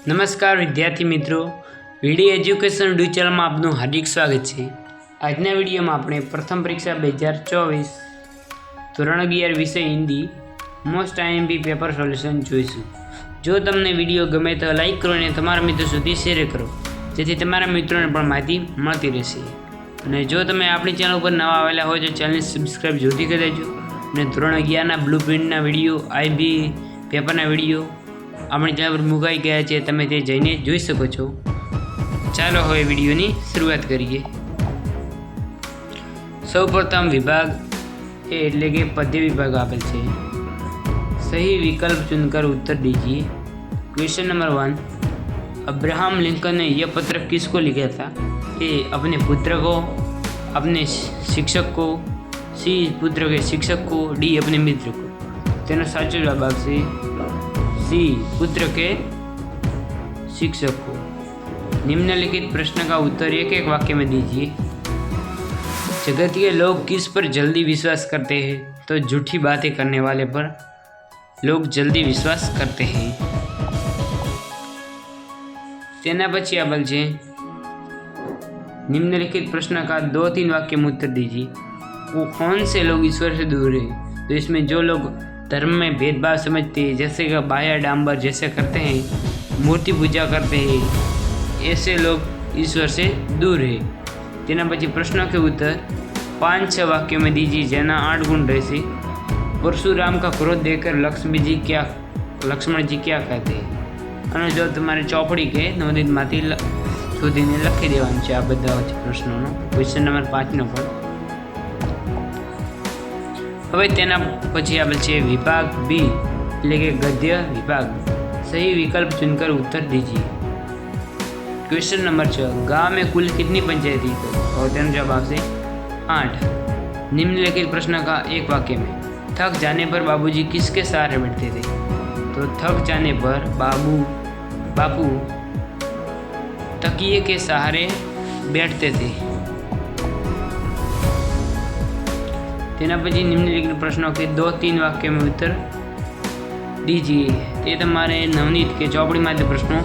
નમસ્કાર વિદ્યાર્થી મિત્રો, વીડી એજ્યુકેશન યુટ્યુબ ચેનલમાં આપનું હાર્દિક સ્વાગત છે। આજના વિડીયોમાં આપણે પ્રથમ પરીક્ષા 2024 ધોરણ 11 વિષય Hindi most IMP paper solution જોઈશું। જો તમને વિડીયો ગમે તો લાઈક કરો અને તમારા મિત્રો સુધી શેર કરો, જેથી તમારા મિત્રોને પણ માહિતી મળતી રહેશે। અને જો તમે આપણી ચેનલ ઉપર નવા આવેલા હોય તો ચેનલને સબસ્ક્રાઈબ જરૂરથી કરી દેજો અને ધોરણ 11ના બ્લુ પ્રિન્ટના વિડીયો, આઈબી પેપરના વિડીયો આપણી ચેનલ પર મુકાઈ ગયા છે, તમે તે જઈને જોઈ શકો છો। ચાલો હવે વિડીયોની શરૂઆત કરીએ। સૌપ્રથમ વિભાગ ए એટલે કે પદ્ય વિભાગ આપેલ છે। सही विकल्प चुनकर उत्तर दीजिए। क्वेश्चन नंबर 1, अब्राहम लिंकन ने यह पत्र किसको लिखा था? ए अपने पुत्र को, अपने शिक्षक को, सी पुत्र के शिक्षक को, डी अपने मित्र को। तेना साचो जवाब आपसे सी पुत्र के शिक्षक को। निम्नलिखित प्रश्न का उत्तर एक एक वाक्य में दीजिए। जगत के लोग किस पर जल्दी विश्वास करते हैं? तो झूठी बातें करने वाले पर लोग जल्दी विश्वास करते हैं। तेना पछी आबल छे निम्नलिखित प्रश्न का 2-3 वाक्य में उत्तर दीजिए। वो कौन से लोग ईश्वर से दूर है? तो इसमें जो लोग धर्म में भेदभाव समझते हैं, जैसे कि बाह्य डांबर जैसे करते हैं, मूर्ति पूजा करते हैं, ऐसे लोग ईश्वर से दूर है। तेना पछी प्रश्नों के उत्तर 5-6 वाक्यों में दीजिए, जेना 8 गुण रहશે। परशुराम का क्रोध देखकर लक्ष्मण जी क्या कहते हैं? અને જો તમારે ચોપડી કે નવનીતમાંથી શોધીને લખી દેવાનું છે આ બધા પ્રશ્નોનો। ક્વેશ્ચન નંબર 5નો પણ હવે તેના પછી આપેલ છે વિભાગ બી એટલે કે ગદ્ય વિભાગ। सही विकल्प चुनकर उत्तर दीजिए। क्वेश्चन नंबर 6, गांव में कुल कितनी पंचायती? और तेना जवाब आपसे 8। निम्नलिखित प्रश्न का एक वाक्य में थक जाने पर बाबूजी किसके सहारे बैठते थे? तो थक जाने पर बापू तकिए के सहारे बैठते थे। तेना पछी निम्नलिखित प्रश्नों के 2-3 वाक्य में उत्तर दीजिए। ते तमारे नवनीत के ચોપડી માંથી પ્રશ્નો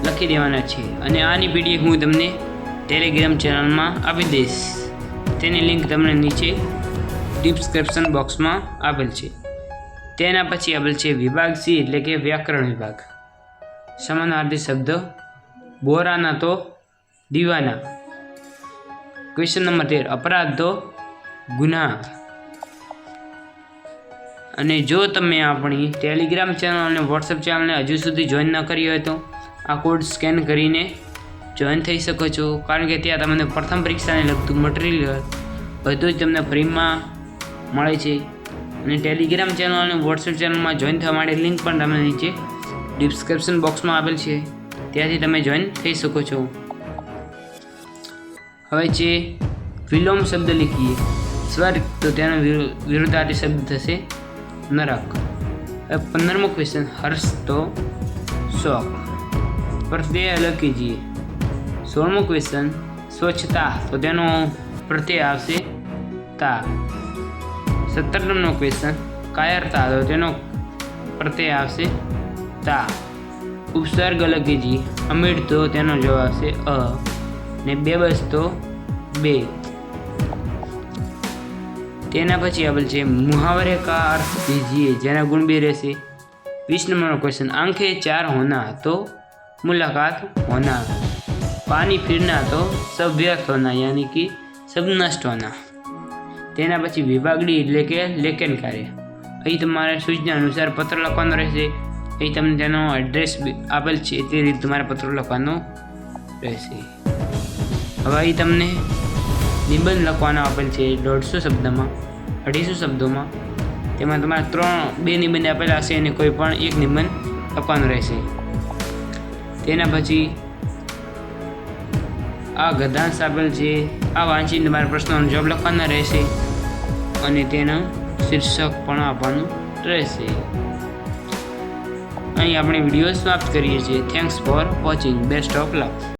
લખી દેવાના છે અને આની પીડીએફ હું તમને ટેલિગ્રામ ચેનલમાં આપી દઈશ। તેની લિંક તમને નીચે ડિસ્ક્રિપ્શન બોક્સમાં આપેલ છે। તેના પછી આપેલ છે વિભાગ સી એટલે કે વ્યાકરણ વિભાગ। સમાનાર્થી શબ્દ બોરાના તો દીવાના। ક્વેશ્ચન નંબર 13, અપરાધ તો ગુનાહ। અને જો તમે આપણી ટેલિગ્રામ ચેનલ અને વોટ્સએપ ચેનલને હજુ સુધી જોઈન ન કરી હોય તો આ કોડ સ્કેન કરીને જોઈન થઈ શકો છો, કારણ કે ત્યાં તમને પ્રથમ પરીક્ષાને લગતું મટીરિયલ બધું જ તમને ફ્રીમાં મળે છે। અને ટેલિગ્રામ ચેનલ અને વોટ્સએપ ચેનલમાં જોઈન થવા માટે લિંક પણ તમને નીચે ડિસ્ક્રિપ્શન બોક્સમાં આપેલ છે, ત્યાંથી તમે જોઈન થઈ શકો છો। હવે છે વિલોમ શબ્દ લખીએ। સ્વર્ગ તો તેનો વિરુદ્ધાર્થી શબ્દ થશે નરક। अब 15मो क्वेश्चन, हर्ष तो शौक। प्रत्यय अलग कीजिए। 16मो क्वेश्चन, स्वच्छता तो तेनो प्रत्यय आवशे ता। 17मो क्वेश्चन, कायरता तो तेनो प्रत्यय आवशे ता। उपसर्ग अलग कीजिए। अमीर तो तेनो जवाब आवशे अ ने बेबस तो बे। तेना पछी आवेल छे मुहावरे का अर्थ दीजिए, जेना गुण बे रहेशे। 20 नंबर क्वेश्चन, आंखें 4 होना तो मुलाकात होना। पानी फिरना तो सब व्यर्थ होना, यानी कि सब नष्ट होना। तेना पछी विभाग डी એટલે કે લેખન કાર્ય। અહીં તમારે સૂચના અનુસાર પત્ર લખવાનો રહેશે। અહીં તમને તેનો એડ્રેસ આપેલ છે, તે રીતે તમારે પત્ર લખવાનો રહેશે। હવે અહીં તમને નિબંધ લખવાનો આપેલ છે 150 શબ્દમાં, 250 શબ્દોમાં। તેમાં તમારે 2 નિબંધ આપેલા હશે અને કોઈ પણ એક નિબંધ લખવાનો રહેશે। તેના પછી આ ગદ્યાંશ આપેલ છે, આ વાંચીને તમારે પ્રશ્નોનો જવાબ લખવાના રહેશે અને તેનું શીર્ષક પણ આપવાનું રહેશે। અહીં આપણે વિડીયો સમાપ્ત કરીએ છીએ। Thanks for watching, best of luck.